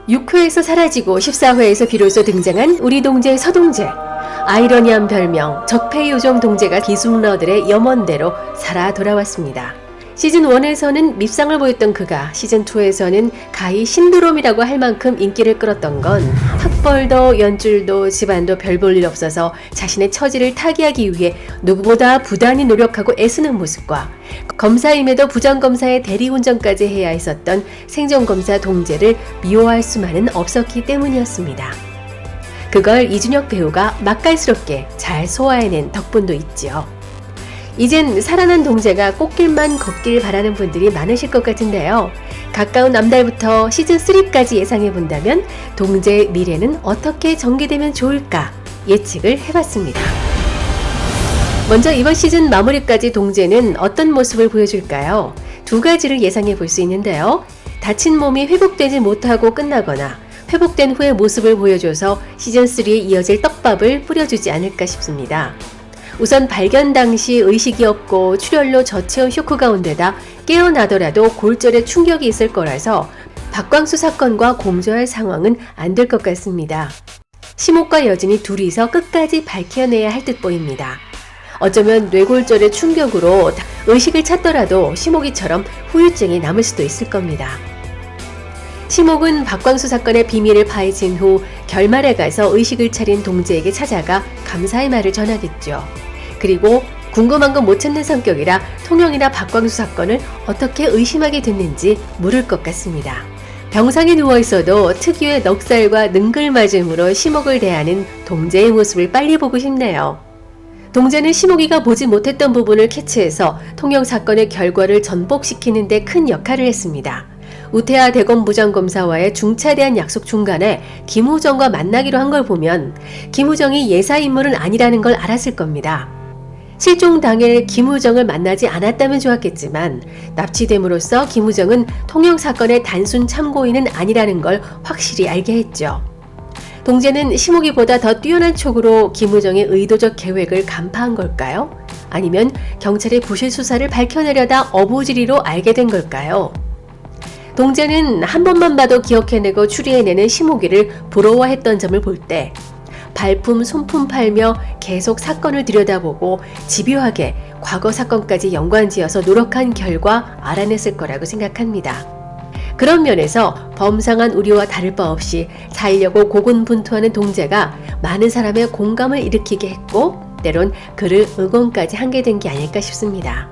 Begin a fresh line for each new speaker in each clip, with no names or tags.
6회에서 사라지고 14회에서 비로소 등장한 우리 동재 서동재. 아이러니한 별명 적폐요정 동재가 기숙러들의 염원대로 살아 돌아왔습니다. 시즌1에서는 밉상을 보였던 그가 시즌2에서는 가히 신드롬이라고 할 만큼 인기를 끌었던 건 학벌도 연줄도 집안도 별 볼 일 없어서 자신의 처지를 타개하기 위해 누구보다 부단히 노력하고 애쓰는 모습과 검사임에도 부장검사의 대리운전까지 해야 했었던 생존검사 동재를 미워할 수만은 없었기 때문이었습니다. 그걸 이준혁 배우가 맛깔스럽게 잘 소화해낸 덕분도 있지요. 이젠 살아난 동재가 꽃길만 걷길 바라는 분들이 많으실 것 같은데요. 가까운 앞날부터 시즌3까지 예상해본다면 동재의 미래는 어떻게 전개되면 좋을까 예측을 해봤습니다. 먼저 이번 시즌 마무리까지 동재는 어떤 모습을 보여줄까요? 두 가지를 예상해 볼 수 있는데요. 다친 몸이 회복되지 못하고 끝나거나 회복된 후의 모습을 보여줘서 시즌3에 이어질 떡밥을 뿌려주지 않을까 싶습니다. 우선 발견 당시 의식이 없고 출혈로 저체온 쇼크 가운데다 깨어나더라도 골절에 충격이 있을 거라서 박광수 사건과 공조할 상황은 안 될 것 같습니다. 심옥과 여진이 둘이서 끝까지 밝혀내야 할 듯 보입니다. 어쩌면 뇌골절의 충격으로 의식을 찾더라도 심옥이처럼 후유증이 남을 수도 있을 겁니다. 심옥은 박광수 사건의 비밀을 파헤친 후 결말에 가서 의식을 차린 동재에게 찾아가 감사의 말을 전하겠죠. 그리고 궁금한 건 못 찾는 성격이라 통영이나 박광수 사건을 어떻게 의심하게 됐는지 물을 것 같습니다. 병상에 누워있어도 특유의 넉살과 능글맞음으로 심옥을 대하는 동재의 모습을 빨리 보고 싶네요. 동재는 심옥이가 보지 못했던 부분을 캐치해서 통영 사건의 결과를 전복시키는 데 큰 역할을 했습니다. 우태하 대검 부장검사와의 중차대한 약속 중간에 김우정과 만나기로 한 걸 보면 김우정이 예사인물은 아니라는 걸 알았을 겁니다. 실종 당일 김우정을 만나지 않았다면 좋았겠지만 납치됨으로써 김우정은 통영 사건의 단순 참고인은 아니라는 걸 확실히 알게 했죠. 동재는 심옥이보다 더 뛰어난 촉으로 김우정의 의도적 계획을 간파한 걸까요? 아니면 경찰의 부실 수사를 밝혀내려다 어부지리로 알게 된 걸까요? 동재는 한 번만 봐도 기억해내고 추리해내는 심옥이를 부러워했던 점을 볼 때 발품, 손품 팔며 계속 사건을 들여다보고 집요하게 과거 사건까지 연관지어서 노력한 결과 알아냈을 거라고 생각합니다. 그런 면에서 범상한 우리와 다를 바 없이 살려고 고군분투하는 동재가 많은 사람의 공감을 일으키게 했고 때론 그를 응원까지 하게 된 게 아닐까 싶습니다.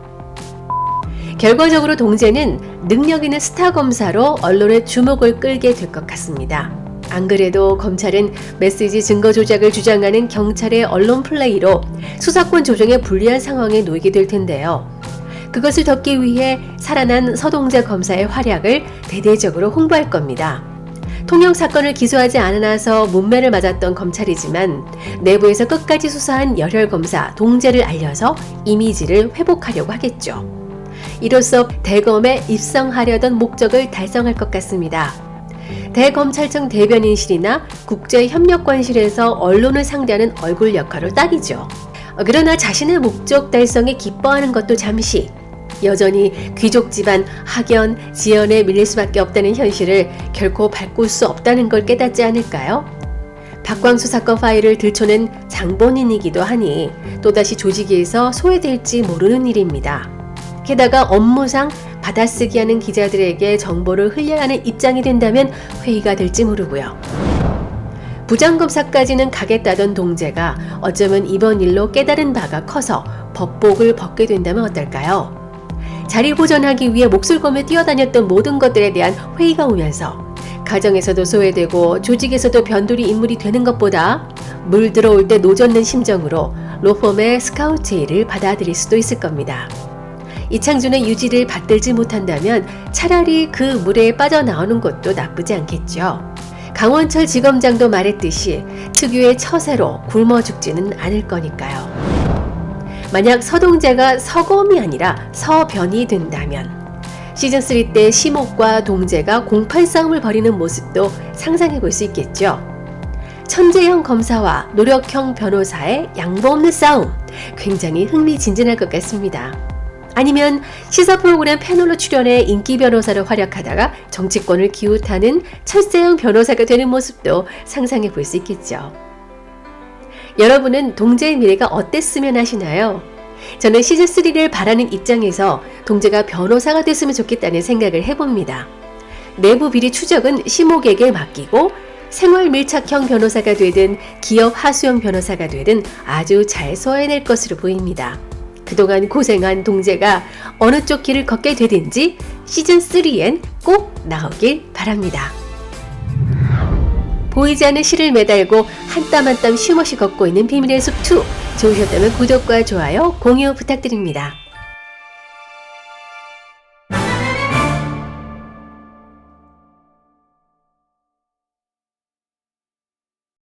결과적으로 동재는 능력 있는 스타 검사로 언론의 주목을 끌게 될 것 같습니다. 안 그래도 검찰은 메시지 증거 조작을 주장하는 경찰의 언론 플레이로 수사권 조정에 불리한 상황에 놓이게 될 텐데요. 그것을 덮기 위해 살아난 서동재 검사의 활약을 대대적으로 홍보할 겁니다. 통영 사건을 기소하지 않아서 문매를 맞았던 검찰이지만 내부에서 끝까지 수사한 열혈 검사 동재를 알려서 이미지를 회복하려고 하겠죠. 이로써 대검에 입성하려던 목적을 달성할 것 같습니다. 대검찰청 대변인실이나 국제협력관실에서 언론을 상대하는 얼굴 역할로 딱이죠. 그러나 자신의 목적 달성에 기뻐하는 것도 잠시, 여전히 귀족 집안 학연, 지연에 밀릴 수밖에 없다는 현실을 결코 바꿀 수 없다는 걸 깨닫지 않을까요? 박광수 사건 파일을 들춰낸 장본인이기도 하니 또다시 조직에서 소외될지 모르는 일입니다. 게다가 업무상 받아쓰기 하는 기자들에게 정보를 흘려야 하는 입장이 된다면 회의가 될지 모르고요. 부장검사까지는 가겠다던 동재가 어쩌면 이번 일로 깨달은 바가 커서 법복을 벗게 된다면 어떨까요? 자리 보전하기 위해 목술 걸며 뛰어다녔던 모든 것들에 대한 회의가 오면서 가정에서도 소외되고 조직에서도 변두리 인물이 되는 것보다 물 들어올 때 노젓는 심정으로 로펌의 스카우트 일을 받아들일 수도 있을 겁니다. 이창준의 유지를 받들지 못한다면 차라리 그 물에 빠져나오는 것도 나쁘지 않겠죠. 강원철 지검장도 말했듯이 특유의 처세로 굶어 죽지는 않을 거니까요. 만약 서동재가 서검이 아니라 서변이 된다면 시즌3 때 심옥과 동재가 공판 싸움을 벌이는 모습도 상상해 볼 수 있겠죠. 천재형 검사와 노력형 변호사의 양보 없는 싸움, 굉장히 흥미진진할 것 같습니다. 아니면 시사 프로그램 패널로 출연해 인기 변호사로 활약하다가 정치권을 기웃하는 철새형 변호사가 되는 모습도 상상해 볼 수 있겠죠. 여러분은 동재의 미래가 어땠으면 하시나요? 저는 시즌3를 바라는 입장에서 동재가 변호사가 됐으면 좋겠다는 생각을 해봅니다. 내부 비리 추적은 심옥에게 맡기고 생활 밀착형 변호사가 되든 기업 하수형 변호사가 되든 아주 잘 소화해낼 것으로 보입니다. 그동안 고생한 동재가 어느 쪽 길을 걷게 되든지 시즌3엔 꼭 나오길 바랍니다. 보이지 않는 실을 매달고 한 땀 한 땀 쉼없이 걷고 있는 비밀의 숲 2. 좋으셨다면 구독과 좋아요, 공유 부탁드립니다.